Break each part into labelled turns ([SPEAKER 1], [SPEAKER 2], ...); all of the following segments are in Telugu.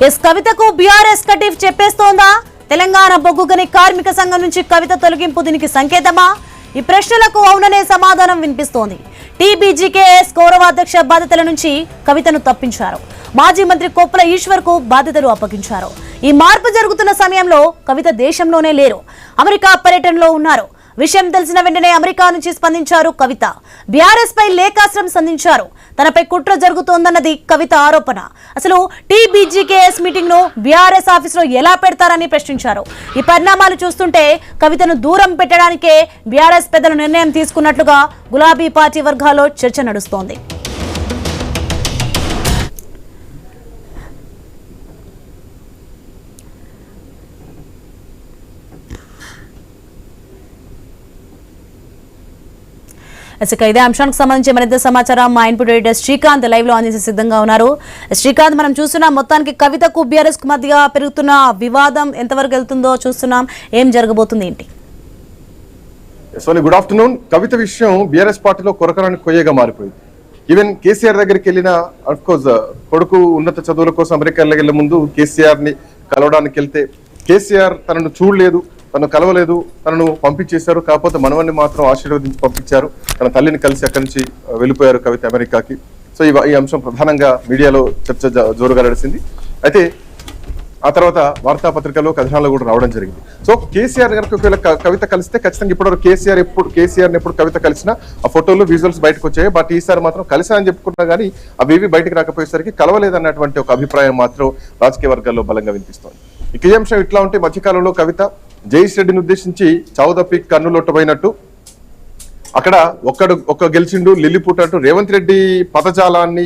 [SPEAKER 1] ఎస్ కవితకు బీఆర్ఎస్ కటిఫ్ చెప్పేస్తోందా? తెలంగాణ బొగ్గుగని కార్మిక సంఘం నుంచి కవిత తొలగింపు దీనికి సంకేతమా? ఈ ప్రశ్నలకు అవుననే సమాధానం వినిపిస్తోంది. టీబీజీకేఎస్ గౌరవాధ్యక్ష బాధ్యతల నుంచి కవితను తప్పించారు. మాజీ మంత్రి కొప్పుల ఈశ్వర్ కు బాధ్యతలు అప్పగించారు. ఈ మార్పు జరుగుతున్న సమయంలో కవిత దేశంలోనే లేరు, అమెరికా పర్యటనలో ఉన్నారు. విషయం తెలిసిన వెంటనే అమెరికా నుంచి స్పందించారు కవిత. బీఆర్ఎస్ పై లేఖాస్త్రం సంధించారు. తనపై కుట్ర జరుగుతోందన్నది కవిత ఆరోపణ. అసలు టీబీజీకేఎస్ మీటింగ్ ను బీఆర్ఎస్ ఆఫీసులో ఎలా పెడతారని ప్రశ్నించారు. ఈ పరిణామాలు చూస్తుంటే కవితను దూరం పెట్టడానికే బీఆర్ఎస్ పెద్దలు నిర్ణయం తీసుకున్నట్లుగా గులాబీ పార్టీ వర్గాల్లో చర్చ నడుస్తోంది. ఇదే అంశానికి సంబంధించి మరింత సమాచారం మా ఇన్పుట్ ఎడిటర్ శ్రీకాంత్ లైవ్ లో అందించే సిద్ధంగా ఉన్నారు. శ్రీకాంత్, మనం చూస్తున్నాం మొత్తానికి కవితకు బీఆర్ఎస్ కు మధ్య పెరుగుతున్న వివాదం ఎంతవరకు వెళ్తుందో చూస్తున్నాం. ఏం జరగబోతుంది ఏంటి?
[SPEAKER 2] Soni, good afternoon. కవిత విషయం బీఆర్ఎస్ పార్టీలో కొరకరాని కొయ్యగా మారిపోయింది. ఈవెన్ కేసీఆర్ దగ్గరికి వెళ్ళిన అఫ్కోర్స్ కొడుకు ఉన్నత చదువుల కోసం అమెరికా వెళ్లే ముందు కేసీఆర్ ని కలవడానికి వెళ్తే కేసీఆర్ తనను చూడలేదు, తను కలవలేదు, తనను పంపించేశారు. కాకపోతే మనవన్ని మాత్రం ఆశీర్వదించి పంపించారు. తన తల్లిని కలిసి అక్కడి నుంచి వెళ్ళిపోయారు కవిత అమెరికాకి. సో ఈ అంశం ప్రధానంగా మీడియాలో చర్చ జోరుగా నడిచింది. అయితే ఆ తర్వాత వార్తాపత్రికలో కథనాలు కూడా రావడం జరిగింది. సో కేసీఆర్ గారికి ఒకవేళ కవిత కలిస్తే ఖచ్చితంగా ఇప్పటివరకు కేసీఆర్ ఎప్పుడు కవిత కలిసినా ఆ ఫోటోలు విజువల్స్ బయటకు వచ్చాయి. బట్ ఈసారి మాత్రం కలిసా అని చెప్పుకున్నా కానీ అవి బయటకు రాకపోయేసరికి కలవలేదన్నటువంటి ఒక అభిప్రాయం మాత్రం రాజకీయ వర్గాల్లో బలంగా వినిపిస్తోంది. ఈ అంశం ఇట్లా ఉంటే మధ్యకాలంలో కవిత జయేష్ రెడ్డిని ఉద్దేశించి చావుదప్పి కన్నులొట్టబోయినట్టు అక్కడ ఒక్క గెలిచిండు లిల్లిపుట్ అంటూ రేవంత్ రెడ్డి పదజాలాన్ని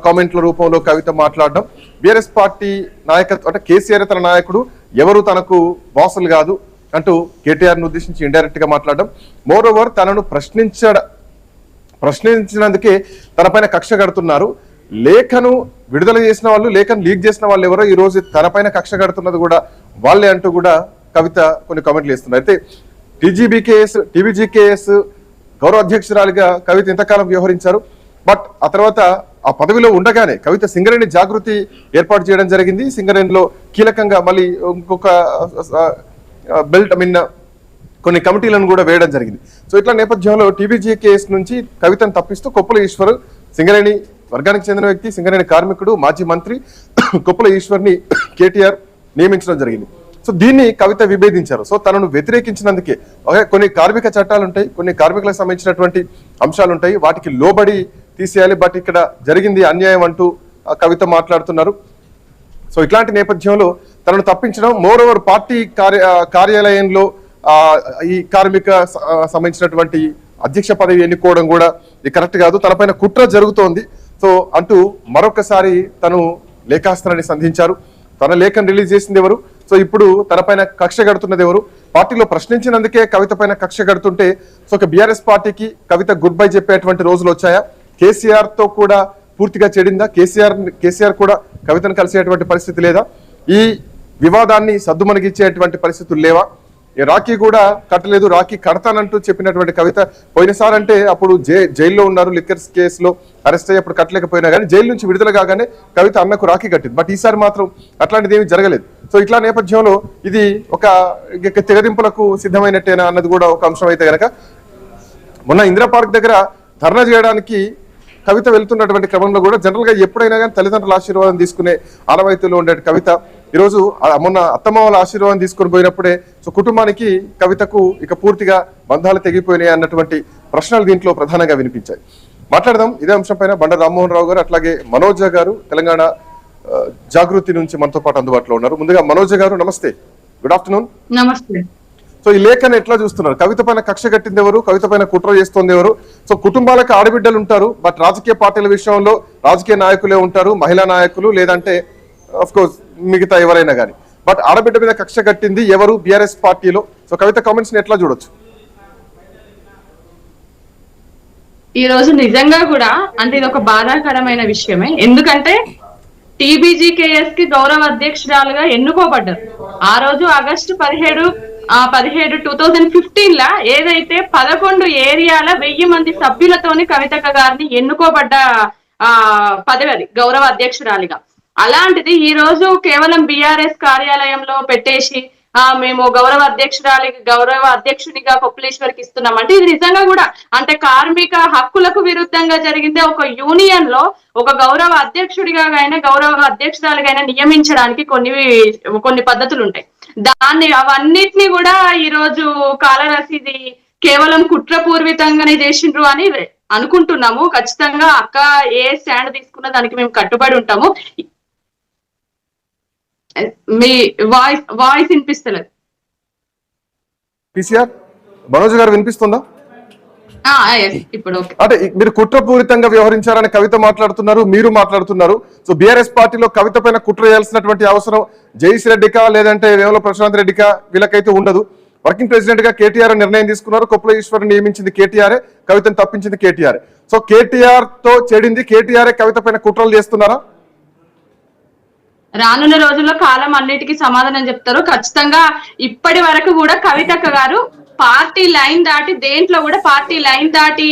[SPEAKER 2] కామెంట్ల రూపంలో కవిత మాట్లాడడం, బీఆర్ఎస్ పార్టీ నాయకత్వం అంటే కేసీఆర్ తన నాయకుడు, ఎవరు తనకు బాసులు కాదు అంటూ కేటీఆర్ ను ఉద్దేశించి ఇండైరెక్ట్ గా మాట్లాడడం, మోర్ ఓవర్ తనను ప్రశ్నించినందుకే తనపైన కక్ష కడుతున్నారు. లేఖను విడుదల చేసిన వాళ్ళు, లేఖను లీక్ చేసిన వాళ్ళు ఎవరో ఈ రోజు తనపైన కక్ష కడుతున్నది కూడా వాళ్ళే అంటూ కూడా కవిత కొన్ని కామెంట్లు ఇస్తున్నారు. అయితే టీబీజీకేఎస్ గౌరవ అధ్యక్షురాలిగా కవిత ఇంతకాలం వ్యవహరించారు. బట్ ఆ తర్వాత ఆ పదవిలో ఉండగానే కవిత సింగరేణి జాగృతి ఏర్పాటు చేయడం జరిగింది. సింగరేణిలో కీలకంగా మళ్ళీ ఇంకొక బెల్ట్ కొన్ని కమిటీలను కూడా వేయడం జరిగింది. సో ఇట్లా నేపథ్యంలో టీబీజీకేఎస్ నుంచి కవితను తప్పిస్తూ కొప్పుల ఈశ్వర్, సింగరేణి వర్గానికి చెందిన వ్యక్తి, సింగరేణి కార్మికుడు, మాజీ మంత్రి కొప్పుల ఈశ్వర్ని కేటీఆర్ నియమించడం జరిగింది. సో దీన్ని కవిత విభేదించారు. సో తనను వ్యతిరేకించినందుకే కొన్ని కార్మిక చట్టాలు ఉంటాయి, కొన్ని కార్మికులకు సంబంధించినటువంటి అంశాలు ఉంటాయి, వాటికి లోబడి తీసేయాలి. బట్ ఇక్కడ జరిగింది అన్యాయం అంటూ కవిత మాట్లాడుతున్నారు. సో ఇట్లాంటి నేపథ్యంలో తనను తప్పించడం, మోర్ ఓవర్ పార్టీ కార్యాలయంలో ఈ కార్మిక సంబంధించినటువంటి అధ్యక్ష పదవి ఎన్నుకోవడం కూడా ఇది కరెక్ట్ కాదు, తనపైన కుట్ర జరుగుతోంది సో అంటూ మరొకసారి తను లేఖాస్త్రాన్ని సంధించారు. తన లేఖను రిలీజ్ చేసింది ఎవరు? సో ఇప్పుడు తనపైన కక్ష కడుతున్నది ఎవరు? పార్టీలో ప్రశ్నించినందుకే కవిత పైన కక్ష కడుతుంటే సో బీఆర్ఎస్ పార్టీకి కవిత గుడ్ బై చెప్పేటువంటి రోజులు వచ్చాయా? కేసీఆర్ తో కూడా పూర్తిగా చెడిందా? కేసీఆర్ కూడా కవితను కలిసేటువంటి పరిస్థితి లేదా? ఈ వివాదాన్ని సద్దుమణిగించేటువంటి పరిస్థితులు లేవా? రాఖీ కూడా కట్టలేదు, రాఖీ కడతానంటూ చెప్పినటువంటి కవిత పోయినసారి అంటే అప్పుడు జైల్లో ఉన్నారు, లిక్కర్స్ కేసులో అరెస్ట్ అయ్యి అప్పుడు కట్టలేకపోయినా కానీ జైలు నుంచి విడుదల కాగానే కవిత అన్నకు రాఖీ కట్టింది. బట్ ఈసారి మాత్రం అట్లాంటిది ఏమీ జరగలేదు. సో ఇట్లా నేపథ్యంలో ఇది ఒక తెగదింపులకు సిద్ధమైనట్టేనా అన్నది కూడా ఒక అంశం. అయితే కనుక మొన్న ఇందిరా పార్క్ దగ్గర ధర్నా చేయడానికి కవిత వెళ్తున్నటువంటి క్రమంలో కూడా జనరల్ గా ఎప్పుడైనా కానీ తల్లిదండ్రుల ఆశీర్వాదం తీసుకునే ఆనవాయితీలో ఉండే కవిత ఈరోజు మొన్న అత్తమామల ఆశీర్వాదం తీసుకొని పోయినప్పుడే సో కుటుంబానికి కవితకు ఇక పూర్తిగా బంధాలు తెగిపోయినాయి అన్నటువంటి ప్రశ్నలు దీంట్లో ప్రధానంగా వినిపించాయి. మాట్లాడదాం ఇదే అంశంపైన బండ రామ్మోహన్ రావు గారు, అట్లాగే మనోజ గారు తెలంగాణ జాగృతి నుంచి మనతో పాటు అందుబాటులో ఉన్నారు. ముందుగా మనోజ గారు నమస్తే, గుడ్ ఆఫ్టర్నూన్.
[SPEAKER 3] నమస్తే.
[SPEAKER 2] సో ఈ లేఖను ఎట్లా చూస్తున్నారు? కవిత పైన కక్ష కట్టింది ఎవరు? కవిత పైన కుట్ర చేస్తుంది ఎవరు? సో కుటుంబాలకు ఆడబిడ్డలు ఉంటారు, బట్ రాజకీయ పార్టీల విషయంలో రాజకీయ నాయకులే ఉంటారు, మహిళా నాయకులు లేదంటే ఆఫ్ కోర్స్ మిగతా ఎవరైనా కానీ. బట్ ఆడబిడ్డ మీద కక్ష కట్టింది ఎవరు బీఆర్ఎస్ పార్టీలో? సో కవిత కామెంట్స్ ని ఎట్లా చూడొచ్చు?
[SPEAKER 3] ఈ రోజు నిజంగా కూడా అంటే ఇది ఒక బాధాకరమైన విషయమే. ఎందుకంటే టీబీజీకేఎస్ కి గౌరవ అధ్యక్షురాలుగా ఎన్నుకోబడ్డారు. ఆ రోజు ఆగస్టు 17, 2015 లా ఏదైతే 11 ఏరియాల 1000 మంది సభ్యులతోని కవితక్క గారిని ఎన్నుకోబడ్డ పదవి అది గౌరవ అధ్యక్షురాలిగా. అలాంటిది ఈ రోజు కేవలం బీఆర్ఎస్ కార్యాలయంలో పెట్టేసి మేము గౌరవ అధ్యక్షునిగా కొప్పులేశ్వరికి ఇస్తున్నామంటే ఇది నిజంగా కూడా అంటే కార్మిక హక్కులకు విరుద్ధంగా జరిగిందే. ఒక యూనియన్ లో ఒక గౌరవ అధ్యక్షుడిగా గౌరవ అధ్యక్షురాలుగా నియమించడానికి కొన్ని పద్ధతులు ఉంటాయి. అవన్నిటిని కూడా ఈ రోజు కాలరాశిది కేవలం కుట్రపూర్వితంగానే చేసిండ్రు అని అనుకుంటున్నాము. ఖచ్చితంగా అక్క ఏ స్టాండ్ తీసుకున్న దానికి మేము కట్టుబడి ఉంటాము. మీ వాయిస్ వినిపిస్తలేదు.
[SPEAKER 2] పిసిఆర్ మనోజ్ గారు వినిపిస్తుందా?
[SPEAKER 3] ఇప్పుడు
[SPEAKER 2] అంటే మీరు కుట్రపూరితంగా వ్యవహరించారని కవిత మాట్లాడుతున్నారు, మీరు మాట్లాడుతున్నారు. సో బీఆర్ఎస్ పార్టీలో కవిత పైన కుట్ర చేయాల్సినటువంటి అవసరం జయేష్ రెడ్డికా లేదంటే వేముల ప్రశాంత్ రెడ్డికా వీళ్ళకైతే ఉండదు. వర్కింగ్ ప్రెసిడెంట్ గా కేటీఆర్ నిర్ణయం తీసుకున్నారు. కొప్పులేశ్వర్ నియమించింది కేటీఆర్, కవితను తప్పించింది కేటీఆర్. సో కేటీఆర్ తో చెడింది కేటీఆర్, కవిత పైన కుట్రలు చేస్తున్నారా?
[SPEAKER 3] రానున్న రోజుల్లో కాలం అన్నిటికీ సమాధానం చెప్తారు. ఖచ్చితంగా ఇప్పటి వరకు కూడా కవితక్క గారు పార్టీ లైన్ దాటి దేంట్లో కూడా పార్టీ లైన్ దాటి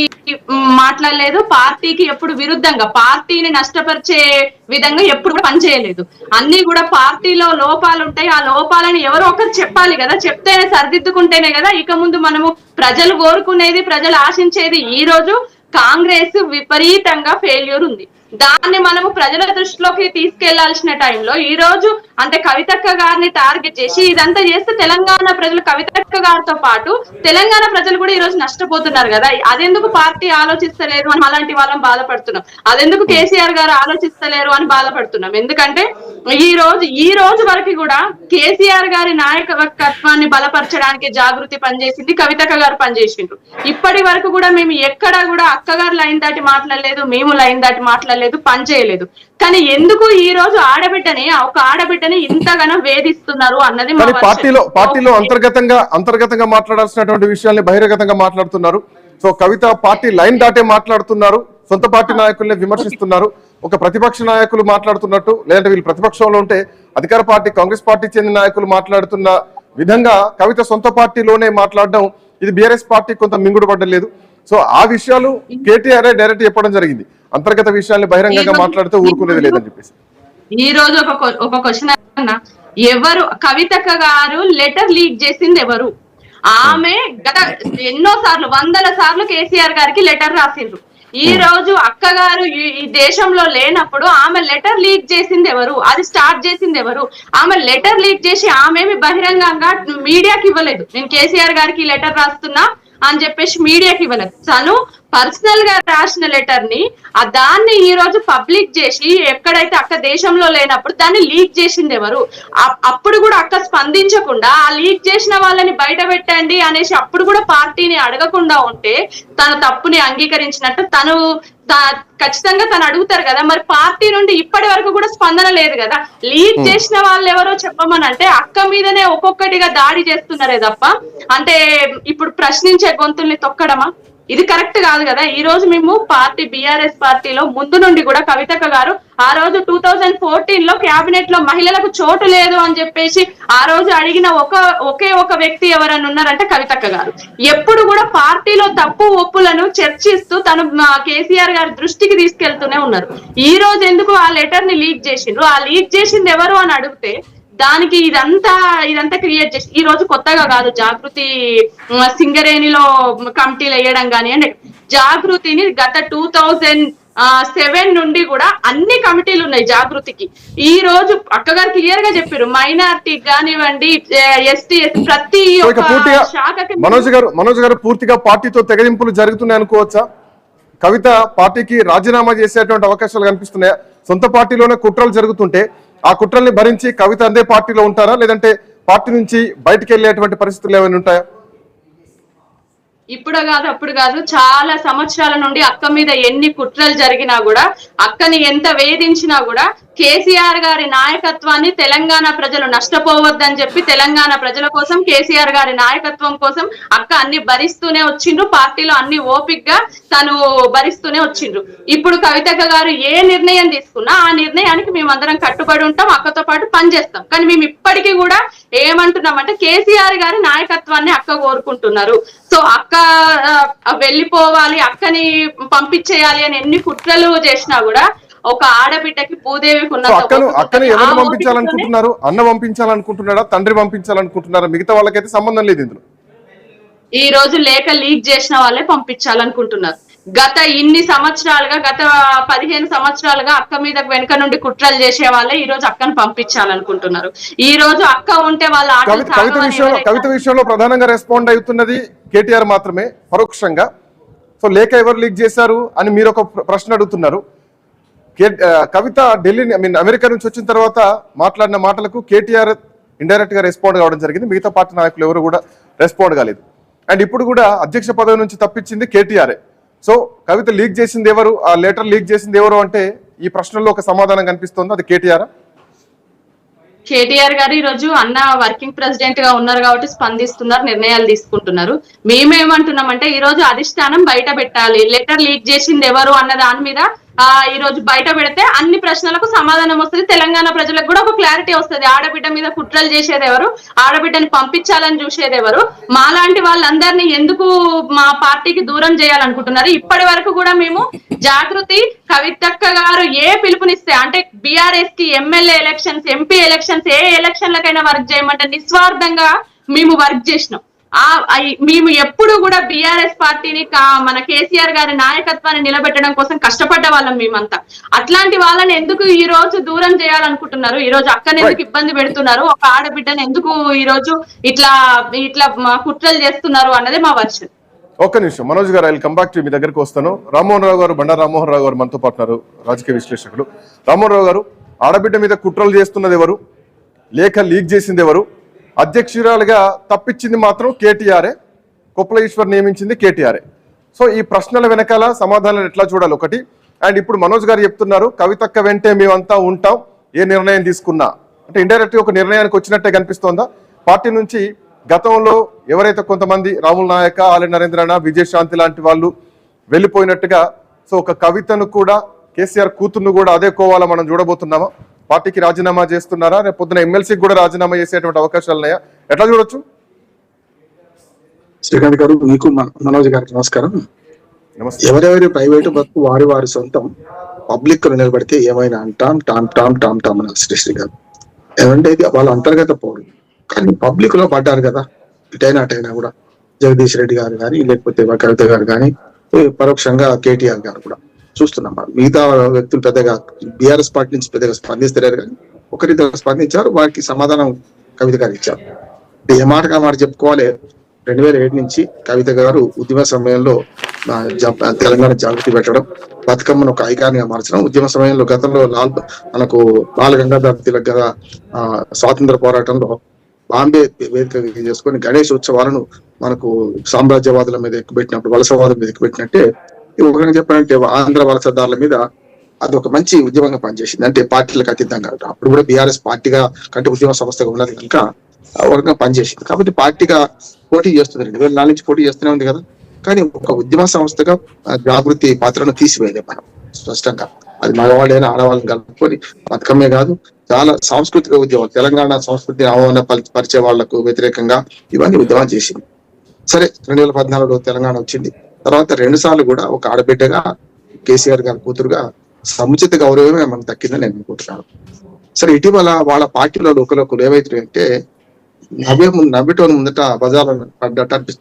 [SPEAKER 3] మాట్లాడలేదు. పార్టీకి ఎప్పుడు విరుద్ధంగా పార్టీని నష్టపరిచే విధంగా ఎప్పుడు కూడా పనిచేయలేదు. అన్ని కూడా పార్టీలో లోపాలు ఉంటాయి. ఆ లోపాలని ఎవరో ఒకరు చెప్పాలి కదా, చెప్తేనే సరిదిద్దుకుంటేనే కదా ఇక ముందు మనము ప్రజలు కోరుకునేది, ప్రజలు ఆశించేది. ఈ రోజు కాంగ్రెస్ విపరీతంగా ఫెయిల్యూర్ ఉంది. దాన్ని మనము ప్రజల దృష్టిలోకి తీసుకెళ్లాల్సిన టైంలో ఈ రోజు అంటే కవితక్క గారిని టార్గెట్ చేసి ఇదంతా చేస్తే తెలంగాణ ప్రజలు కవితక్క గారితో పాటు తెలంగాణ ప్రజలు కూడా ఈ రోజు నష్టపోతున్నారు కదా. అదెందుకు పార్టీ ఆలోచిస్తలేరు అని అలాంటి వాళ్ళని బాధపడుతున్నాం. అదెందుకు కేసీఆర్ గారు ఆలోచిస్తలేరు అని బాధపడుతున్నాం. ఎందుకంటే ఈ రోజు వరకు కూడా కేసీఆర్ గారి నాయకత్వాన్ని బలపరచడానికి జాగృతి పనిచేసింది, కవితక్క గారు పనిచేసిండ్రు. ఇప్పటి వరకు కూడా మేము ఎక్కడా కూడా అక్కగారు లైన్ దాటి మాట్లాడలేదు, మేము లైన్ దాటి మాట్లాడలేదు, పని చేయలేదు. కానీ ఎందుకు ఈ రోజు ఒక ఆడబిడ్డని ఇంతగానో వేధిస్తున్నారు అన్నది
[SPEAKER 2] పార్టీలో అంతర్గతంగా మాట్లాడాల్సినటువంటి విషయాల్ని బహిరంగతంగా మాట్లాడుతున్నారు. సో కవిత పార్టీ లైన్ దాటే మాట్లాడుతున్నారు, సొంత పార్టీ నాయకుల్ని విమర్శిస్తున్నారు. ఒక ప్రతిపక్ష నాయకులు మాట్లాడుతున్నట్టు, లేదంటే వీళ్ళు ప్రతిపక్షంలో ఉంటే అధికార పార్టీ కాంగ్రెస్ పార్టీ చెందిన నాయకులు మాట్లాడుతున్న విధంగా కవిత సొంత పార్టీలోనే మాట్లాడడం, ఇది బీఆర్ఎస్ పార్టీ కొంత మింగుడు పడలేదు. సో ఆ విషయాలు కేటీఆర్ డైరెక్ట్ చెప్పడం జరిగింది. అంతర్గత విషయాల్ని బహిరంగంగా మాట్లాడితే ఊరుకునేది లేదని చెప్పేసి
[SPEAKER 3] ఈ రోజు ఒక క్వశ్చన్ అన్న, ఎవరు కవితక్క గారు లెటర్ లీక్ చేసింది ఎవరు? ఆమె గత ఎన్నో సార్లు 100 సార్లు కేసీఆర్ గారికి లెటర్ రాసిండ్రు. ఈ రోజు అక్క గారు ఈ దేశంలో లేనప్పుడు ఆమె లెటర్ లీక్ చేసింది ఎవరు? అది స్టార్ట్ చేసింది ఎవరు? ఆమె లెటర్ లీక్ చేసి ఆమెమి బహిరంగంగా మీడియాకి ఇవ్వలేదు. నేను కేసీఆర్ గారికి లెటర్ రాస్తున్నా అని చెప్పేసి మీడియాకి ఇవ్వలేదు. తను పర్సనల్ గా రాసిన లెటర్ ని దాన్ని ఈ రోజు పబ్లిక్ చేసి ఎక్కడైతే అక్క దేశంలో లేనప్పుడు దాన్ని లీక్ చేసింది ఎవరు? అప్పుడు కూడా అక్క స్పందించకుండా ఆ లీక్ చేసిన వాళ్ళని బయట పెట్టండి అనేసి అప్పుడు కూడా పార్టీని అడగకుండా ఉంటే తన తప్పుని అంగీకరించినట్టు ఖచ్చితంగా తను అడుగుతారు కదా. మరి పార్టీ నుండి ఇప్పటి వరకు కూడా స్పందన లేదు కదా. లీక్ చేసిన వాళ్ళు ఎవరో చెప్పమని అంటే అక్క మీదనే ఒక్కొక్కటిగా దాడి చేస్తున్నారే తప్ప అంటే ఇప్పుడు ప్రశ్నించే గొంతుల్ని తొక్కడమా? ఇది కరెక్ట్ కాదు కదా. ఈ రోజు మేము బీఆర్ఎస్ పార్టీలో ముందు నుండి కూడా కవితక్క గారు ఆ రోజు 2014 క్యాబినెట్ లో మహిళలకు చోటు లేదు అని చెప్పేసి ఆ రోజు అడిగిన ఒకే ఒక వ్యక్తి ఎవరన్నా ఉన్నారంటే కవితక్క గారు. ఎప్పుడు కూడా పార్టీలో తప్పు ఒప్పులను చర్చిస్తూ తను కేసీఆర్ గారి దృష్టికి తీసుకెళ్తూనే ఉన్నారు. ఈ రోజు ఎందుకు ఆ లెటర్ ని లీక్ చేసిండ్రు? ఆ లీక్ చేసింది ఎవరు అని అడిగితే దానికి ఇదంతా క్రియేట్ చేసి ఈ రోజు కొత్తగా కాదు. జాగృతి సింగరేణిలో కమిటీలు వేయడం కానీ అంటే జాగృతిని గత 2007 నుండి కూడా అన్ని కమిటీలు ఉన్నాయి జాగృతికి. ఈ రోజు అక్కగారు క్లియర్ గా చెప్పారు, మైనారిటీకి కానివ్వండి, ఎస్టీ ప్రతి శాఖకి.
[SPEAKER 2] మనోజ్ గారు పూర్తిగా పార్టీతో తెగదింపులు జరుగుతున్నాయి అనుకోవచ్చా? కవిత పార్టీకి రాజీనామా చేసేటువంటి అవకాశాలు కనిపిస్తున్నాయా? సొంత పార్టీలోనే కుట్రలు జరుగుతుంటే ఆ కుట్రల్ని భరించి కవిత అదే పార్టీలో ఉంటారా, లేదంటే పార్టీ నుంచి బయటకు వెళ్ళేటువంటి పరిస్థితులు ఏమైనా ఉంటాయా?
[SPEAKER 3] ఇప్పుడు కాదు అప్పుడు కాదు, చాలా సంవత్సరాల నుండి అక్క మీద ఎన్ని కుట్రలు జరిగినా కూడా, అక్కని ఎంత వేధించినా కూడా కేసీఆర్ గారి నాయకత్వాన్ని తెలంగాణ ప్రజలు నష్టపోవద్దని చెప్పి తెలంగాణ ప్రజల కోసం, కేసీఆర్ గారి నాయకత్వం కోసం అక్క అన్ని భరిస్తూనే వచ్చిండ్రు. పార్టీలో అన్ని ఓపిక్గా తను భరిస్తూనే వచ్చిండ్రు. ఇప్పుడు కవితక్క గారు ఏ నిర్ణయం తీసుకున్నా ఆ నిర్ణయానికి మేమందరం కట్టుబడి ఉంటాం, అక్కతో పాటు పనిచేస్తాం. కానీ మేము ఇప్పటికీ కూడా ఏమంటున్నామంటే కేసీఆర్ గారి నాయకత్వాన్ని అక్క కోరుకుంటున్నారు. సో అక్క వెళ్ళిపోవాలి, అక్కని పంపించేయాలి అని ఎన్ని కుట్రలు చేసినా కూడా ఒక ఆడబిడ్డకి భూదేవికి
[SPEAKER 2] సో
[SPEAKER 3] ఉన్నంత
[SPEAKER 2] అక్కను
[SPEAKER 3] ఓపిక
[SPEAKER 2] ఎవరు
[SPEAKER 3] ఆ
[SPEAKER 2] పంపించాలనుకుంటున్నారు? అన్న పంపించాలనుకుంటున్నాడా, తండ్రి పంపించాలనుకుంటున్నారా? మిగతా వాళ్ళకైతే సంబంధం లేదు ఇందులో.
[SPEAKER 3] ఈ రోజు లేఖ లీక్ చేసిన వాళ్ళే పంపించాలనుకుంటున్నారు. గత ఇన్ని సంవత్సరాలుగా, గత 15 సంవత్సరాలుగా అక్క మీద వెనుక నుండి కుట్రలు చేసే వాళ్ళే ఈ రోజు అక్కను పంపించాలనుకుంటున్నారు. ఈ రోజు అక్క ఉంటే వాళ్ళ
[SPEAKER 2] కవిత విషయంలో ప్రధానంగా రెస్పాండ్ అవుతున్నది కేటీఆర్ మాత్రమే పరోక్షంగా. సో లేఖ ఎవరు లీక్ చేశారు అని మీరు ఒక ప్రశ్న అడుగుతున్నారు. కవిత ఢిల్లీ అమెరికా నుంచి వచ్చిన తర్వాత మాట్లాడిన మాటలకు కేటీఆర్ ఇండైరెక్ట్ గా రెస్పాండ్ కావడం జరిగింది. మిగతా పార్టీ నాయకులు ఎవరు కూడా రెస్పాండ్ కాలేదు. అండ్ ఇప్పుడు కూడా అధ్యక్ష పదవి నుంచి తప్పించింది కేటీఆర్. సో కవిత లీక్ చేసింది ఎవరు, ఆ లెటర్ లీక్ చేసింది ఎవరు అంటే ఈ ప్రశ్నలో ఒక సమాధానం కనిపిస్తుంది, అది
[SPEAKER 3] కేటీఆర్ గారు ఈ రోజు అన్న వర్కింగ్ ప్రెసిడెంట్ గా ఉన్నారు కాబట్టి స్పందిస్తున్నారు, నిర్ణయాలు తీసుకుంటున్నారు. మేమేమంటున్నామంటే ఈ రోజు అధిష్టానం బయట పెట్టాలి, లెటర్ లీక్ చేసింది ఎవరు అన్న దాని మీద ఈ రోజు బయట పెడితే అన్ని ప్రశ్నలకు సమాధానం వస్తుంది. తెలంగాణ ప్రజలకు కూడా ఒక క్లారిటీ వస్తుంది. ఆడబిడ్డ మీద కుట్రలు చేసేది ఎవరు, ఆడబిడ్డని పంపించాలని చూసేది ఎవరు, మాలాంటి వాళ్ళందరినీ ఎందుకు మా పార్టీకి దూరం చేయాలనుకుంటున్నారు. ఇప్పటి వరకు కూడా మేము జాగృతి కవితక్క గారు ఏ పిలుపునిస్తే, అంటే బీఆర్ఎస్ కి ఎమ్మెల్యే ఎలక్షన్స్, ఎంపీ ఎలక్షన్స్, ఏ ఎలక్షన్లకైనా వర్క్ చేయమంటే నిస్వార్థంగా మేము వర్క్ చేసినాం. మేము ఎప్పుడు కూడా బీఆర్ఎస్ పార్టీని మన కేసీఆర్ గారి నాయకత్వాన్ని నిలబెట్టడం కోసం కష్టపడ్డ వాళ్ళం మేమంతా. అట్లాంటి వాళ్ళని ఎందుకు ఈ రోజు దూరం చేయాలనుకుంటున్నారు? ఈ రోజు అక్కని ఎందుకు ఇబ్బంది పెడుతున్నారు? ఒక ఆడబిడ్డని ఎందుకు ఈ రోజు ఇట్లా కుట్రలు చేస్తున్నారు అన్నది మా వర్షన్.
[SPEAKER 2] ఒక్క నిమిషం Manoj garu, I will come back to మీ దగ్గరికి వస్తాను. రామ్మోహన్ రావు గారు, బండారు రామ్మోహన్ రావు గారు మనతో పాటున్నారు, రాజకీయ విశ్లేషకులు. రామ్మోహన్ రావు గారు, ఆడబిడ్డ మీద కుట్రలు చేస్తున్నది ఎవరు, లేఖ లీక్ చేసింది ఎవరు, అధ్యక్షురాలుగా తప్పించింది మాత్రం కేటీఆర్ఏ, కొప్పుల ఈశ్వర్ నియమించింది కేటీఆర్ఏ. సో ఈ ప్రశ్నల వెనకాల సమాధానాలు ఎట్లా చూడాలి ఒకటి. అండ్ ఇప్పుడు మనోజ్ గారు చెప్తున్నారు కవితక్క వెంటే మేమంతా ఉంటాం ఏ నిర్ణయం తీసుకున్నా, అంటే ఇండైరెక్ట్ గా ఒక నిర్ణయానికి వచ్చినట్టే కనిపిస్తోందా? పార్టీ నుంచి గతంలో ఎవరైతే కొంతమంది రాముల నాయక, ఆలి నరేంద్రన, విజయశాంతి లాంటి వాళ్ళు వెళ్ళిపోయినట్టుగా సో ఒక కవితను కూడా, కేసీఆర్ కూతుర్ను కూడా అదే కోవాలా మనం చూడబోతున్నామా? పార్టీకి రాజీనామా చేస్తున్నారా? రేపు పొద్దున ఎమ్మెల్సీకి కూడా రాజీనామా చేసేటువంటి అవకాశాలు ఉన్నాయా? ఎట్లా చూడొచ్చు?
[SPEAKER 4] శ్రీకాంత్ గారు, మీకు మనోజ్ గారికి నమస్కారం. ఎవరెవరి ప్రైవేటు బతుకు వారి వారి సొంతం, పబ్లిక్ నిలబడితే ఏమైనా అంటాం టామ్ టామ్ టామ్ టామ్ అని శ్రీ గారు. ఏమంటే ఇది వాళ్ళ అంతర్గత పౌరు, కానీ పబ్లిక్ లో పడ్డారు కదా ఇటైనా అటైనా కూడా. జగదీష్ రెడ్డి గారు కానీ, లేకపోతే కవిత గారు కానీ, పరోక్షంగా కేటీఆర్ గారు కూడా చూస్తున్నాం. మిగతా వ్యక్తులు పెద్దగా బీఆర్ఎస్ పార్టీ నుంచి పెద్దగా స్పందిస్తలేరు, కానీ ఒకరిద్దరు స్పందించారు. వారికి సమాధానం కవిత గారు ఇచ్చారు. ఏ మాటగా మాట చెప్పుకోవాలి. 2007 నుంచి కవిత గారు ఉద్యమ సమయంలో తెలంగాణ జాగృతి పెట్టడం, బతుకమ్మను ఒక ఐకాన్ గా మార్చడం, ఉద్యమ సమయంలో గతంలో మనకు బాల గంగాధర్ తిలక్ గారు స్వాతంత్ర పోరాటంలో బాంబే వేదిక చేసుకొని గణేష్ ఉత్సవాలను మనకు సామ్రాజ్యవాదుల మీద ఎక్కుపెట్టినప్పుడు, వలసవాదుల మీద ఎక్కుపెట్టినట్టే ఒక చెప్పాలంటే ఆంధ్ర వలసదారుల మీద అది ఒక మంచి ఉద్యమంగా పనిచేసింది. అంటే పార్టీలకు అతీతంగా, అప్పుడు కూడా బీఆర్ఎస్ పార్టీగా కంటే ఉద్యమ సంస్థగా ఉన్నది కనుక ఒక పనిచేసింది. కాబట్టి పార్టీగా పోటీ చేస్తుంది, 2004 నుంచి పోటీ చేస్తూనే ఉంది కదా. కానీ ఒక ఉద్యమ సంస్థగా జాగృతి పాత్రను తీసివేయలేదు మనం స్పష్టంగా. అది మగవాళ్ళైనా ఆడవాళ్ళని కలుపుకొని బతుకమ్మే కాదు, చాలా సాంస్కృతిక ఉద్యమం, తెలంగాణ సంస్కృతిని అవమాన పరిచే వాళ్లకు వ్యతిరేకంగా ఇవన్నీ ఉద్యమం చేసింది. సరే, 2014లో తెలంగాణ వచ్చింది. తర్వాత 2 సార్లు కూడా ఒక ఆడబిడ్డగా, కేసీఆర్ గారి కూతురుగా సముచిత గౌరవమే మనకు దక్కిందని నేను అనుకుంటున్నాను. సరే, ఇటీవల వాళ్ళ పార్టీలో లోకలోకులు ఏమైతుందంటే నవ్వేటోని ముందట బజార్లో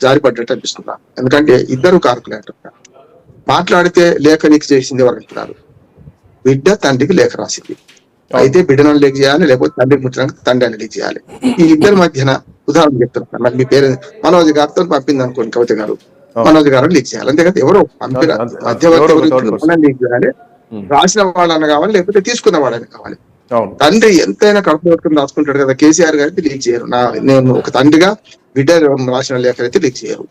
[SPEAKER 4] జారి పడ్డట్టు అనిపిస్తున్నా. ఎందుకంటే ఇద్దరు కారకులే అంటున్నారు. మాట్లాడితే లేఖ లీక్ చేసింది ఎవరు అంటున్నారు. బిడ్డ తండ్రికి లేఖ రాసింది, అయితే బిడ్డను లీక్ చేయాలి, లేకపోతే తండ్రికి ముట్టడానికి తండ్రిని లీక్ చేయాలి. ఈ ఇద్దరి మధ్యన ఉదాహరణ చెప్తున్నారు. మరి మీ పేరు మనోజ్ గారితో పంపింది అనుకోండి, కవిత గారు మనోజ్ గారు లీక్ చేయాలి. అంతేకాదు ఎవరో పంపిన మధ్యవర్తి లీక్ చేయాలి. రాసిన వాళ్ళని కావాలి, లేకపోతే తీసుకున్న వాళ్ళని కావాలి. తండ్రి ఎంతైనా కడుపు పెట్టుకుని రాసుకుంటాడు కదా. కేసీఆర్ గారికి లీక్ చేయరు. నేను ఒక తండ్రిగా బిడ్డ రాసిన లేఖ అయితే లీక్ చేయరు.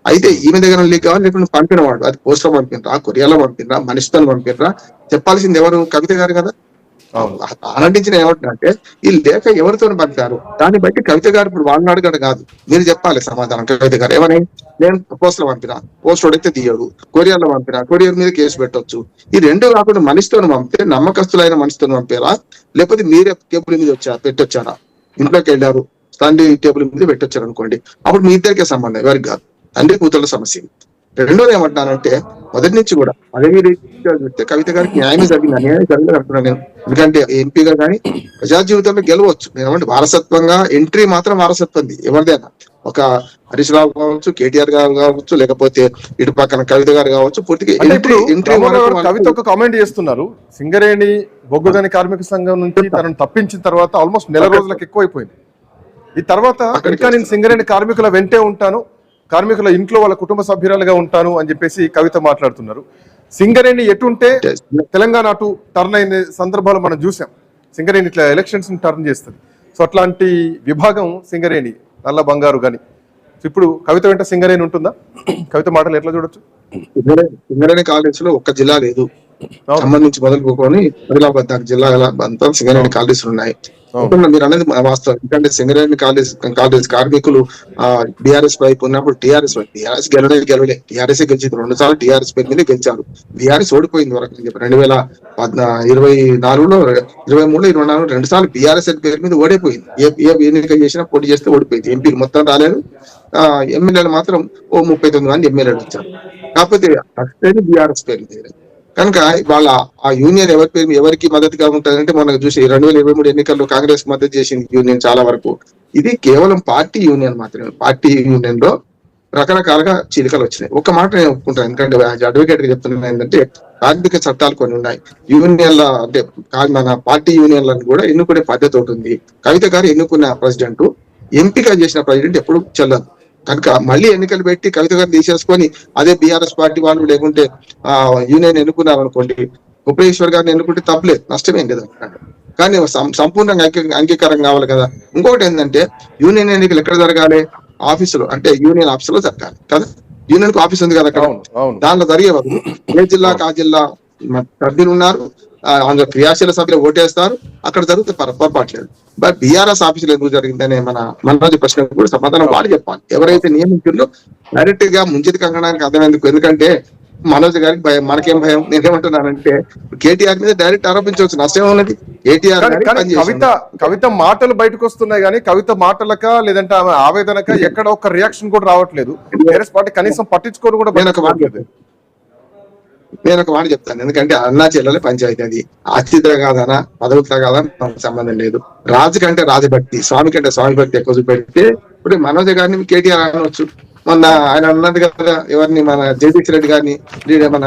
[SPEAKER 4] అయితే ఈమె దగ్గర లీక్ కావాలి, లేకపోతే పంపిన వాడు, అది పోస్ట్ లో పంపినరా, కొరియాలో పంపినరా, మనిషితో పంపినరా, చెప్పాల్సింది ఎవరు? కవిత గారు కదా. ఆనందించిన ఏమంటున్నారంటే ఈ లేఖ ఎవరితో పంపారు, దాన్ని బట్టి కవిత గారు ఇప్పుడు వాళ్ళని అడగడం కాదు, మీరు చెప్పాలి సమాధానం. కవిత గారు ఏమని, నేను పోస్ట్ లో పంపినా, పోస్ట్ అయితే తీయడు, కొరియర్లో పంపినా, కొరియర్ మీద కేసు పెట్టొచ్చు. ఈ రెండు కాకుండా మనిషితో పంపితే, నమ్మకస్తులైన మనిషితో పంపారా, లేకపోతే మీరే టేబుల్ మీద పెట్టొచ్చారా, ఇంట్లోకి వెళ్ళారు తండ్రి టేబుల్ మీద పెట్టొచ్చారు అనుకోండి, అప్పుడు మీ ఇద్దరికే సంబంధం, ఎవరికి కాదు, తండ్రి కూతుళ్ళ సమస్య. రెండోది ఏమంటున్నారంటే మొదటి నుంచి కూడా అదే రీతిగా చూస్తే కవిత గారికి న్యాయమే జరిగింది, అన్యాయం జరిగింది అంటున్నాను నేను. ఎందుకంటే ఎంపీగా కానీ ప్రజా జీవితంలో గెలవచ్చు. నేనంటే వారసత్వంగా ఎంట్రీ మాత్రం వారసత్వంది ఎవరిదైనా. ఒక హరీష్ రావు కావచ్చు, కేటీఆర్ గారు కావచ్చు, లేకపోతే ఇటు పక్కన కవిత గారు కావచ్చు, పూర్తిగా ఎంట్రీ
[SPEAKER 2] కవిత ఒక కామెంట్ చేస్తున్నారు. సింగరేణి బొగ్గుగని కార్మిక సంఘం నుంచి తనను తప్పించిన తర్వాత ఆల్మోస్ట్ నెల రోజులకు ఎక్కువైపోయింది. ఈ తర్వాత ఇంకా నేను సింగరేణి కార్మికుల వెంటే ఉంటాను, కార్మికుల ఇంట్లో వాళ్ళ కుటుంబ సభ్యురాలుగా ఉంటాను అని చెప్పేసి కవిత మాట్లాడుతున్నారు. సింగరేణి ఎటుంటే తెలంగాణ అటు టర్న్ అయిన సందర్భాలు మనం చూసాం. సింగరేణి ఇట్లా ఎలక్షన్స్ టర్న్ చేస్తుంది. సో అట్లాంటి విభాగం సింగరేణి, నల్ల బంగారు గని. ఇప్పుడు కవిత వెంట సింగరేణి ఉంటుందా? కవిత మాటలు ఎట్లా చూడొచ్చు?
[SPEAKER 4] సింగరేణి కాలేజ్ లో ఒక్క జిల్లా లేదు, సంబంధించి మొదలుకొని ఆదిలాబాద్ దాకా జిల్లా అంతా సింగరేణి కాలేజీలు ఉన్నాయి. మీరు అనేది వాస్తవం. ఎందుకంటే సింగరేణి కాలేజ్ కార్మికులు బీఆర్ఎస్ వైపు ఉన్నప్పుడు టీఆర్ఎస్ గెలవలే. టీఆర్ఎస్ గెలిచింది 2 సార్లు, టీఆర్ఎస్ పేరు మీద గెలిచారు. బీఆర్ఎస్ ఓడిపోయింది వరకు 2024లో 23లో 24 2 సార్లు బీఆర్ఎస్ పేరు మీద ఓడిపోయింది. ఏ ఎన్నిక చేసినా పోటీ చేస్తే ఓడిపోయింది. ఎంపీలు మొత్తం రాలేదు, ఎమ్మెల్యేలు మాత్రం 39 మంది ఎమ్మెల్యేలు వచ్చారు. కాకపోతే బీఆర్ఎస్ పేరు మీద. కనుక వాళ్ళ ఆ యూనియన్ ఎవరికి మద్దతుగా ఉంటుందంటే మనకు చూసి 2023 ఎన్నికల్లో కాంగ్రెస్ మద్దతు చేసింది యూనియన్ చాలా వరకు. ఇది కేవలం పార్టీ యూనియన్ మాత్రమే. పార్టీ యూనియన్ లో రకరకాలుగా చీలికలు వచ్చినాయి. ఒక మాట నేను ఒప్పుకుంటాను, ఎందుకంటే అడ్వకేట్ గా చెప్తున్నా ఏంటంటే కార్మిక చట్టాలు కొన్ని ఉన్నాయి. యూనియన్ల అంటే మన పార్టీ యూనియన్లను కూడా ఎన్నుకునే పద్ధతి ఉంటుంది. కవిత గారు ఎన్నుకున్న ప్రెసిడెంట్, ఎంపిక చేసిన ప్రెసిడెంట్ ఎప్పుడు చెల్లదు. కనుక మళ్ళీ ఎన్నికలు పెట్టి కవిత గారు తీసేసుకొని అదే బీఆర్ఎస్ పార్టీ వాళ్ళు లేకుంటే యూనియన్ ఎన్నుకున్నారు అనుకోండి, ఉపేశ్వర్ గారిని ఎన్నుకుంటే తప్పలేదు, నష్టమేం కదా. కానీ సంపూర్ణంగా అంగీకారం కావాలి కదా. ఇంకొకటి ఏంటంటే యూనియన్ ఎన్నికలు ఎక్కడ జరగాలి? ఆఫీసులో, అంటే యూనియన్ ఆఫీసులో జరగాలి కదా. యూనియన్ కు ఆఫీస్ ఉంది కదా అక్కడ. దాంట్లో జరిగే వరకు ఏ జిల్లాకు ఆ జిల్లా సభ్యులు ఉన్నారు, అందులో క్రియాశీల సభ్యులు ఓటేస్తారు, అక్కడ జరిగితే పొరపాట్లేదు. బట్ బీఆర్ఎస్ ఆఫీసులో ఎందుకు జరిగిందనే మనరాజు ప్రశ్నకు కూడా సమాధానం వాళ్ళు చెప్పాలి. ఎవరైతే నియమించారో డైరెక్ట్ గా ముంచిది కంగడానికి అర్థం ఎందుకు? ఎందుకంటే మనోజ్ గారికి భయం, మనకేం భయం? నేనేమంటున్నానంటే కేటీఆర్ మీద డైరెక్ట్ ఆరోపించవచ్చు, నష్టం ఉన్నది. కేటీఆర్
[SPEAKER 2] కవిత మాటలు బయటకు వస్తున్నాయి కానీ కవిత మాటలక లేదంటే ఆమె ఆవేదనక ఎక్కడ ఒక్క రియాక్షన్ కూడా రావట్లేదు. టీఆర్ఎస్ పార్టీ కనీసం పట్టించుకోవడం కూడా
[SPEAKER 4] నేను ఒక మాట చెప్తాను. ఎందుకంటే అన్నా చెల్లెల పంచాయతీ, అది అతిథ కాదనా పదవితో కాదని మనకు సంబంధం లేదు. రాజు కంటే రాజభక్తి, స్వామి కంటే స్వామి భక్తి ఎక్కువ చూపెడితే ఇప్పుడు మనోజ్ గారిని కేటీఆర్ అనవచ్చు. మొన్న ఆయన అన్నది కదా, ఎవరిని మన జగదీష్ రెడ్డి గారిని, మన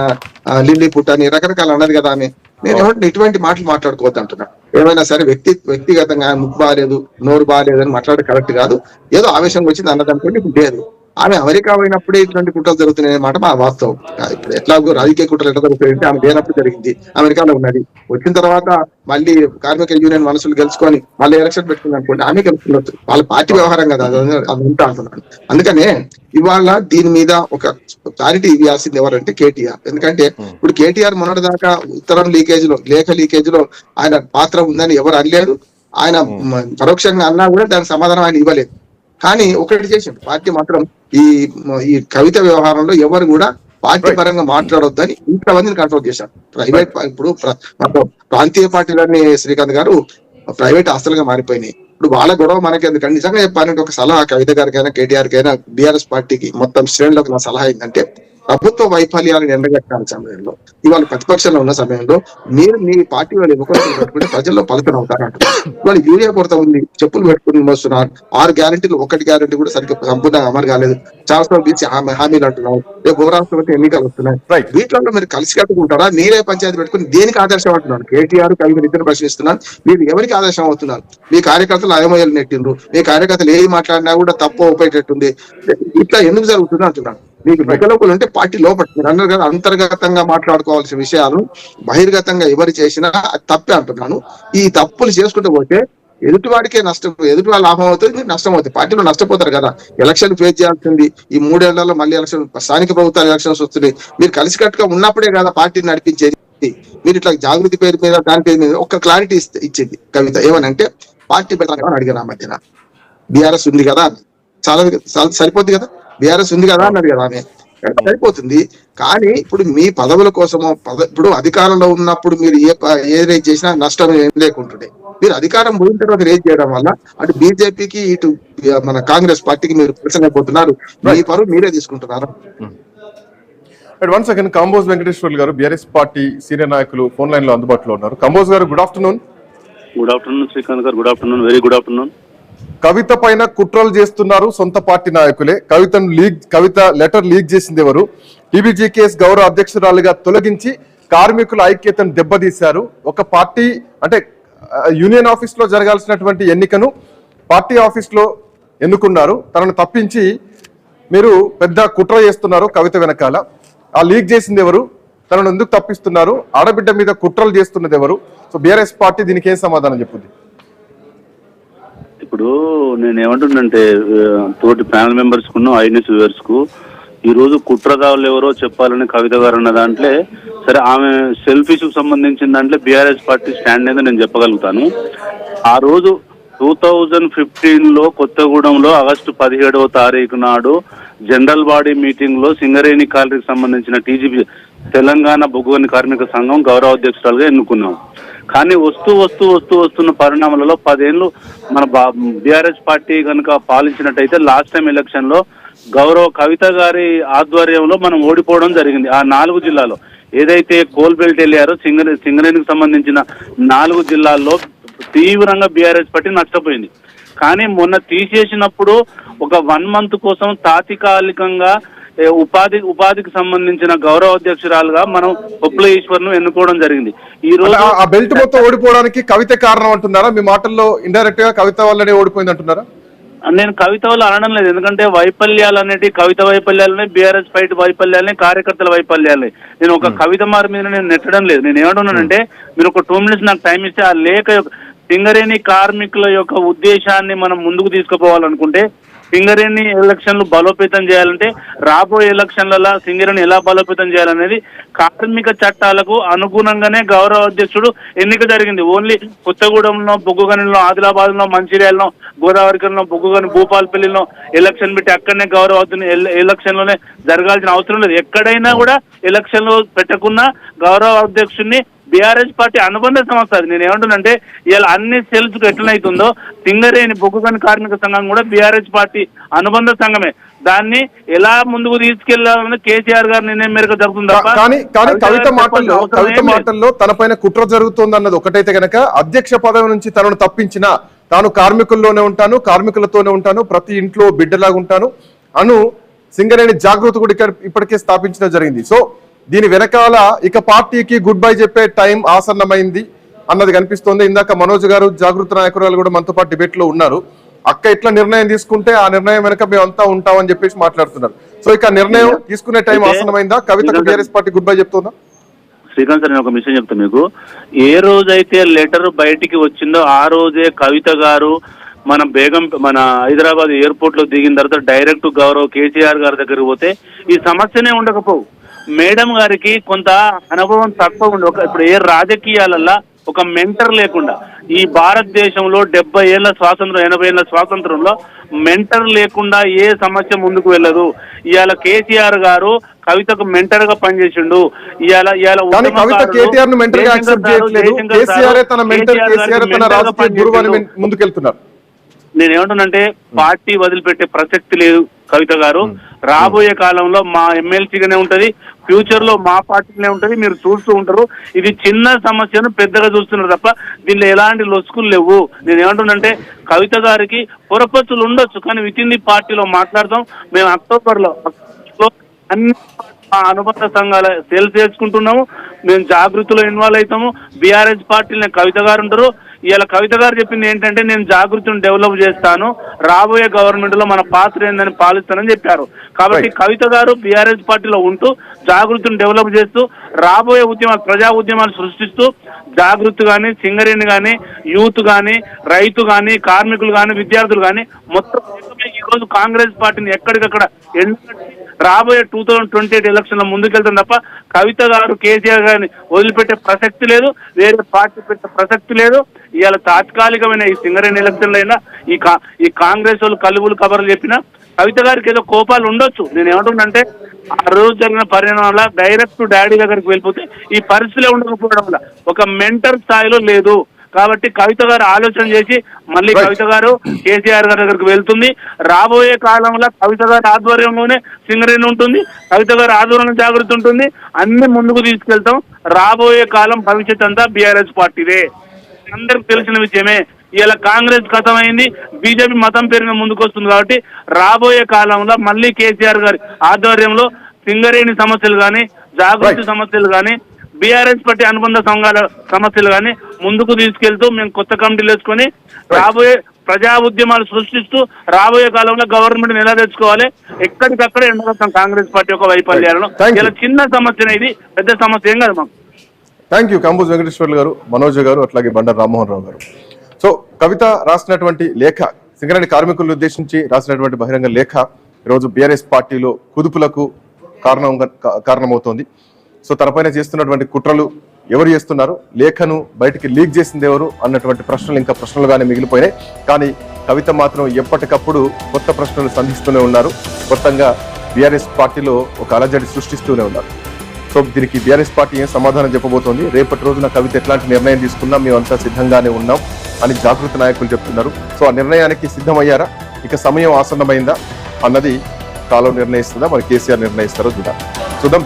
[SPEAKER 4] లిల్లీ పుట్టని రకరకాలు అన్నది కదా ఆమె. నేను ఏమంటే ఇటువంటి మాటలు మాట్లాడుకోవద్దు అంటున్నా. ఏమైనా సరే వ్యక్తిగతంగా ముక్కు బాగాలేదు, నోరు బాగాలేదు అని మాట్లాడే కరెక్ట్ కాదు. ఏదో ఆవేశంగా వచ్చింది అన్నదనుకోండి, ఇప్పుడు లేదు. ఆమె అమెరికా పోయినప్పుడే ఇటువంటి కుట్రలు జరుగుతున్నాయి మాట మా వాస్తవం. ఇప్పుడు ఎట్లాగో రాజకీయ కుట్రలు ఎట్లా జరుగుతాయంటే ఆమె లేనప్పుడు జరిగింది, అమెరికాలో ఉన్నది. వచ్చిన తర్వాత మళ్ళీ కార్మిక యూనియన్ మనసులు గెలుచుకొని మళ్ళీ ఎలక్షన్ పెట్టుకుంది అనుకోండి, ఆమె గెలుచుకున్నట్టు. వాళ్ళ పార్టీ వ్యవహారం కదా, అదంతా అంటున్నాను. అందుకనే ఇవాళ దీని మీద ఒక క్లారిటీ ఇవ్వాల్సింది ఎవరంటే కేటీఆర్. ఎందుకంటే ఇప్పుడు కేటీఆర్ మొన్నటి దాకా ఉత్తరం లేఖ లీకేజ్ లో ఆయన పాత్ర ఉందని ఎవరు అనలేదు. ఆయన పరోక్షంగా అన్నా కూడా దానికి సమాధానం ఆయన ఇవ్వలేదు. కానీ ఒకటి చేసిండు, పార్టీ మాత్రం ఈ కవిత వ్యవహారంలో ఎవరు కూడా పార్టీ పరంగా మాట్లాడొద్దని ఇంతమందిని కంట్రోల్ చేశారు. ప్రైవేట్ ఇప్పుడు ప్రాంతీయ పార్టీలన్నీ శ్రీకాంత్ గారు ప్రైవేట్ ఆస్తులుగా మారిపోయినాయి. ఇప్పుడు వాళ్ళ గొడవ మనకి ఎందుకంటే నిజంగా చెప్పాలంటే ఒక సలహా కవిత గారికైనా కేటీఆర్ కైనా బీఆర్ఎస్ పార్టీకి మొత్తం శ్రేణులకు నా సలహా ఏంటంటే ప్రభుత్వ వైఫల్యాలను ఎండగట్టాల సమయంలో, ఇవాళ ప్రతిపక్షంలో ఉన్న సమయంలో మీరు మీ పార్టీ వాళ్ళు ఎన్నుకుంటే ప్రజల్లో పలుకుని అవుతారంటున్నారు. ఇవాళ యూరియా కొరత ఉంది, చెప్పులు పెట్టుకుని వస్తున్నారు. 6 గ్యారెంటీలు 1 గ్యారెంటీ కూడా సరిగ్గా సంపూర్ణంగా అమలు కాలేదు. చాలా బీసీ హామీలు అంటున్నారు. రేపు ఉపరాష్ట్రపతి ఎన్నికలు వస్తున్నాయి. వీటిలో మీరు కలిసి కట్టుకుంటారా? మీరే పంచాయతీ పెట్టుకుని దేనికి ఆదర్శం అంటున్నారు? కేటీఆర్ కవిత ఇద్దరు ప్రశ్నిస్తున్నారు. మీరు ఎవరికి ఆదర్శం అవుతున్నారు? మీ కార్యకర్తలు అయమయ్యలు నెట్టిండ్రు, మీ కార్యకర్తలు ఏది మాట్లాడినా కూడా తప్పు ఉపయోగట్టుంది. ఇట్లా ఎందుకు జరుగుతుంది అంటున్నారు. మీకు మెకలోకులు అంటే పార్టీ లోపల మీరు అన్నారు కదా, అంతర్గతంగా మాట్లాడుకోవాల్సిన విషయాలు బహిర్గతంగా ఎవరు చేసినా తప్పే అంటున్నాను. ఈ తప్పులు చేసుకుంటూ పోతే ఎదుటివాడికే నష్టం, ఎదుటివాళ్ళ లాభం అవుతుంది, నష్టం అవుతుంది. పార్టీలో నష్టపోతారు కదా. ఎలక్షన్ ఫేస్ చేయాల్సింది. ఈ 3 ఏళ్లలో మళ్ళీ ఎలక్షన్, స్థానిక ప్రభుత్వాల ఎలక్షన్స్ వస్తున్నాయి. మీరు కలిసికట్టుగా ఉన్నప్పుడే కదా పార్టీని నడిపించేది. మీరు ఇట్లా జాగృతి పేరు మీద దాని పేరు మీద ఒక క్లారిటీ ఇచ్చింది కవిత. ఏమనంటే పార్టీ పెట్టాలని అడిగారు ఆ మధ్యన. బీఆర్ఎస్ ఉంది కదా, చాలా సరిపోద్ది కదా, బీఆర్ఎస్ ఉంది కదా అన్నది కదా ఆమె, సరిపోతుంది. కానీ ఇప్పుడు మీ పదవుల కోసమో ఇప్పుడు అధికారంలో ఉన్నప్పుడు మీరు ఏ రేజ్ చేసినా నష్టం ఏం లేకుంటుండే. మీరు అధికారం పోయిన తర్వాత రేజ్ చేయడం వల్ల అటు బీజేపీకి ఇటు మన కాంగ్రెస్ పార్టీకి మీరు ప్రశ్న అయిపోతున్నారు. మీ పరువు మీరే తీసుకుంటున్నారు.
[SPEAKER 2] And one second, Kamboj Venkateshwarlu garu BRS party senior నాయకులు ఫోన్ లైన్ లో అందుబాటులో ఉన్నారు. Kamboj garu, good afternoon.
[SPEAKER 5] Good afternoon Srikanth garu. Good afternoon, very good afternoon.
[SPEAKER 2] Kavitha పైన కుట్రలు చేస్తున్నారు సొంత పార్టీ నాయకులే. కవిత లెటర్ లీక్ చేసింది ఎవరు? టీబీజీకేఎస్ గౌరవ అధ్యక్షురాలుగా తొలగించి కార్మికుల ఐక్యతను దెబ్బతీశారు. ఒక పార్టీ అంటే యూనియన్ ఆఫీస్ లో జరగాల్సినటువంటి ఎన్నికను పార్టీ ఆఫీస్ లో ఎన్నుకున్నారు. తనను తప్పించి మీరు పెద్ద కుట్ర చేస్తున్నారు కవిత వెనకాల. ఆ లీక్ చేసింది ఎవరు? తనను ఎందుకు తప్పిస్తున్నారు? ఆడబిడ్డ మీద కుట్రలు చేస్తున్నది ఎవరు? సో బీఆర్ఎస్ పార్టీ దీనికి ఏం సమాధానం చెప్పుద్ది?
[SPEAKER 5] ఇప్పుడు నేను ఏమంటుండంటే తోటి ప్యానల్ మెంబర్స్ కు ఐఎన్ఎస్ వ్యూవర్స్ కు ఈ రోజు కుట్రదారులు ఎవరో చెప్పాలని కవిత గారు అన్న దాంట్లో, సరే ఆమె సెల్ఫీస్ కు సంబంధించిన దాంట్లో బీఆర్ఎస్ పార్టీ స్టాండ్ ఏదో నేను చెప్పగలుగుతాను. ఆ రోజు 2015లో కొత్తగూడెంలో ఆగస్టు 17వ తారీఖు నాడు జనరల్ బాడీ మీటింగ్ లో సింగరేణి కాలనీకి సంబంధించిన టీజీపీ తెలంగాణ బొగ్గుగని కార్మిక సంఘం గౌరవ అధ్యక్షురాలుగా ఎన్నుకున్నాం. కానీ వస్తున్న పరిణామాలలో 10 ఏళ్ళు మన బీఆర్ఎస్ పార్టీ కనుక పాలించినట్టయితే లాస్ట్ టైం ఎలక్షన్ లో గౌరవ కవిత గారి ఆధ్వర్యంలో మనం ఓడిపోవడం జరిగింది. ఆ 4 జిల్లాలో ఏదైతే కోల్ బెల్ట్ వెళ్ళారో సింగరేణికి సంబంధించిన 4 జిల్లాల్లో తీవ్రంగా బీఆర్ఎస్ పార్టీ నష్టపోయింది. కానీ మొన్న తీసేసినప్పుడు ఒక 1 మంత్ కోసం తాత్కాలికంగా ఉపాధికి సంబంధించిన గౌరవ అధ్యక్షురాలుగా మనం కొప్పుల ఈశ్వర్ను ఎన్నుకోవడం జరిగింది. ఈ రోజు
[SPEAKER 2] ఆ బెల్ట్ మొత్తం ఓడిపోవడానికి కవిత కారణం అంటున్నారా? మీ మాటల్లో ఇండైరెక్ట్ గా కవిత వల్లనే ఓడిపోయింది అంటున్నారా?
[SPEAKER 5] నేను కవిత వల్ల అనడం లేదు. ఎందుకంటే వైఫల్యాలు అనేవి కవిత వైఫల్యాలని, బీఆర్ఎస్ ఫైట్ వైఫల్యాలని, కార్యకర్తల వైఫల్యాలని నేను ఒక కవిత మారి మీద నేను నెట్టడం లేదు. నేను ఏమంటున్నానంటే మీరు ఒక 2 మినిట్స్ నాకు టైం ఇస్తే ఆ లేఖ సింగరేణి కార్మికుల యొక్క ఉద్దేశాన్ని మనం ముందుకు తీసుకుపోవాలనుకుంటే, సింగరేణి ఎలక్షన్లు బలోపేతం చేయాలంటే రాబోయే ఎలక్షన్లలో సింగరేణి ఎలా బలోపేతం చేయాలనేది కార్మిక చట్టాలకు అనుగుణంగానే గౌరవ అధ్యక్షుడు ఎన్నిక జరిగింది. ఓన్లీ కొత్తగూడెంలో, బొగ్గుగనిలో, ఆదిలాబాద్ లో, మంచిర్యాలలో, గోదావరిలో, బొగ్గుగని, భూపాలపల్లిలో ఎలక్షన్ పెట్టి అక్కడనే గౌరవ ఎలక్షన్ లోనే జరగాల్సిన అవసరం లేదు. ఎక్కడైనా కూడా ఎలక్షన్ లో పెట్టకున్నా గౌరవ అధ్యక్షుడిని బీఆర్ఎస్ పార్టీ అనుబంధ సంస్థ. అది నేను ఏమంటున్నానంటే ఇలా అన్ని సెల్స్ కు ఎట్లనైతుందో సింగరేణి బొగ్గుగని కార్మిక సంఘం కూడా బీఆర్ఎస్ పార్టీ అనుబంధ సంఘమే. దాన్ని ఎలా ముందుకు తీసుకెళ్లాలని కేసీఆర్ గారు నిర్ణయం మేరకు జరుగుతుంది తప్ప
[SPEAKER 2] కానీ కవిత మాటల్లో తనపైన కుట్ర జరుగుతుంది అన్నది ఒకటైతే గనక, అధ్యక్ష పదవి నుంచి తనను తప్పించిన, తాను కార్మికుల్లోనే ఉంటాను, కార్మికులతోనే ఉంటాను, ప్రతి ఇంట్లో బిడ్డలాగా ఉంటాను అను సింగరేణి జాగృతి కూడా ఇప్పటికే స్థాపించడం జరిగింది. సో దీని వెనకాల ఇక పార్టీకి గుడ్ బై చెప్పే టైం ఆసన్నమైంది అన్నది కనిపిస్తోంది. ఇందాక మనోజ్ గారు జాగృతి నాయకురాలు కూడా మనతో పాటు డిబేట్ లో ఉన్నారు. అక్క ఇట్లా నిర్ణయం తీసుకుంటే ఆ నిర్ణయం వెనక మేమంతా ఉంటామని చెప్పేసి మాట్లాడుతున్నారు. సో ఇక నిర్ణయం తీసుకునే టైం ఆసన్నమైందా? కవితకు బీఆర్ఎస్ పార్టీ గుడ్ బై చెప్తుందా?
[SPEAKER 5] శ్రీకాంత్ సార్, నేను ఒక విషయం చెప్తాను మీకు. ఏ రోజైతే లెటర్ బయటికి వచ్చిందో ఆ రోజే కవిత గారు మన హైదరాబాద్ ఎయిర్పోర్ట్ లో దిగిన తర్వాత డైరెక్ట్ గౌరవ్ కేసీఆర్ గారి దగ్గరికి పోతే ఈ సమస్యనే ఉండకపోవు. మేడం గారికి కొంత అనుభవం తక్కువ ఉండి ఇప్పుడు ఏ రాజకీయాలల్లో ఒక మెంటర్ లేకుండా ఈ భారతదేశంలో 70 ఏళ్ల స్వాతంత్రం, 80 ఏళ్ల స్వాతంత్రంలో మెంటర్ లేకుండా ఏ సమస్య ముందుకు వెళ్ళదు. ఇవాళ కేసీఆర్ గారు కవితకు మెంటర్ గా పనిచేసిండు.
[SPEAKER 2] ముందుకెళ్తున్నారు.
[SPEAKER 5] నేనేమంటున్నానంటే పార్టీ వదిలిపెట్టే ప్రసక్తి లేదు కవిత గారు. రాబోయే కాలంలో మా ఎమ్మెల్సీగానే ఉంటది, ఫ్యూచర్ లో మా పార్టీనే ఉంటది. మీరు చూస్తూ ఉంటారు. ఇది చిన్న సమస్యను పెద్దగా చూస్తున్నారు తప్ప దీనిలో ఎలాంటి లొసుకులు లేవు. నేనేమంటున్నానంటే కవిత గారికి పొరపచ్చులు ఉండొచ్చు, కానీ విత్ ఇన్ ది పార్టీలో మాట్లాడతాం. మేము అక్టోబర్లో అన్ని అనుబంధ సంఘాల సేల్స్ చేసుకుంటున్నాము. మేము జాగృతిలో ఇన్వాల్వ్ అవుతాము. బీఆర్ఎస్ పార్టీలో కవిత గారు ఉంటారు. ఇవాళ కవిత గారు చెప్పింది ఏంటంటే నేను జాగృతిని డెవలప్ చేస్తాను, రాబోయే గవర్నమెంట్ లో మన పాత్ర ఏందని పాలిస్తానని చెప్పారు. కాబట్టి కవిత గారు బీఆర్ఎస్ పార్టీలో ఉంటూ జాగృతిని డెవలప్ చేస్తూ రాబోయే ఉద్యమాలు, ప్రజా ఉద్యమాలు సృష్టిస్తూ జాగృతి కానీ, సింగరేణి కానీ, యూత్ కానీ, రైతు కానీ, కార్మికులు కానీ, విద్యార్థులు కానీ మొత్తం ఈ రోజు కాంగ్రెస్ పార్టీని ఎక్కడికక్కడ రాబోయే 2028 ఎలక్షన్ లో ముందుకెళ్తాం తప్ప కవిత గారు, కేసీఆర్ గారిని వదిలిపెట్టే ప్రసక్తి లేదు, వేరే పార్టీ పెట్టే ప్రసక్తి లేదు. ఇవాళ తాత్కాలికమైన ఈ సింగరేణి ఎలక్షన్లో అయినా ఈ కాంగ్రెస్ వాళ్ళు కలువులు కబర్లు చెప్పినా కవిత గారికి ఏదో కోపాలు ఉండొచ్చు. నేను ఏమంటున్నానంటే ఆ రోజు జరిగిన పరిణామాల డైరెక్ట్ డాడీ దగ్గరికి వెళ్ళిపోతే ఈ పరిస్థితిలో ఉండకపోవడం వల్ల ఒక మెంటర్ స్థాయిలో లేదు. కాబట్టి కవిత గారు ఆలోచన చేసి మళ్ళీ కవిత గారు కేసీఆర్ గారి దగ్గరికి వెళ్తుంది. రాబోయే కాలంలో కవిత గారి ఆధ్వర్యంలోనే సింగరేణి ఉంటుంది, కవిత గారి ఆధ్వర్యంలో జాగృతి ఉంటుంది, అన్ని ముందుకు తీసుకెళ్తాం. రాబోయే కాలం భవిష్యత్ అంతా బీఆర్ఎస్ పార్టీదే, అందరికి తెలిసిన విషయమే. ఇలా కాంగ్రెస్ ఖతమైంది, బీజేపీ మతం పేరున ముందుకు వస్తుంది. కాబట్టి రాబోయే కాలంలో మళ్ళీ కేసీఆర్ గారి ఆధ్వర్యంలో సింగరేణి సమస్యలు కానీ, జాగృతి సమస్యలు కానీ, బీఆర్ఎస్ పార్టీ అనుబంధ సంఘాల సమస్యలు కానీ ముందుకు తీసుకెళ్తూ మేము కొత్త కమిటీలు వేసుకొని రాబోయే ప్రజా ఉద్యమాలు సృష్టిస్తూ రాబోయే కాలంలో గవర్నమెంట్ ఎలా తెచ్చుకోవాలి, ఎక్కడికక్కడ ఎండగొస్తాం కాంగ్రెస్ పార్టీ యొక్క వైఫల్యాలను. ఇలా చిన్న సమస్యనే, ఇది పెద్ద సమస్య ఏం కాదు మాకు.
[SPEAKER 2] థ్యాంక్ యూ కంబోజ్ వెంకటేశ్వర్లు గారు, మనోజ్ గారు, అట్లాగే బండారు రామ్మోహన్ రావు గారు. సో కవిత రాసినటువంటి లేఖ, సింగరేణి కార్మికులను ఉద్దేశించి రాసినటువంటి బహిరంగ లేఖ ఈరోజు బీఆర్ఎస్ పార్టీలో కుదుపులకు కారణమవుతోంది. సో తనపైన చేస్తున్నటువంటి కుట్రలు ఎవరు చేస్తున్నారు, లేఖను బయటికి లీక్ చేసింది ఎవరు అన్నటువంటి ప్రశ్నలు ఇంకా ప్రశ్నలుగానే మిగిలిపోయినాయి. కానీ కవిత మాత్రం ఎప్పటికప్పుడు కొత్త ప్రశ్నలు సంధిస్తూనే ఉన్నారు. కొత్తగా బీఆర్ఎస్ పార్టీలో ఒక అలజడి సృష్టిస్తూనే ఉన్నారు. సో దీనికి బీఆర్ఎస్ పార్టీ ఏం సమాధానం చెప్పబోతోంది, రేపటి రోజున కవిత ఎట్లాంటి నిర్ణయం తీసుకున్నా మేమంతా సిద్ధంగానే ఉన్నాం అని జాగృతి నాయకులు చెప్తున్నారు. సో ఆ నిర్ణయానికి సిద్ధమయ్యారా, ఇక సమయం ఆసన్నమైందా అన్నది కాలం నిర్ణయిస్తుందా, మరి కేసీఆర్ నిర్ణయిస్తారో చూద్దాం.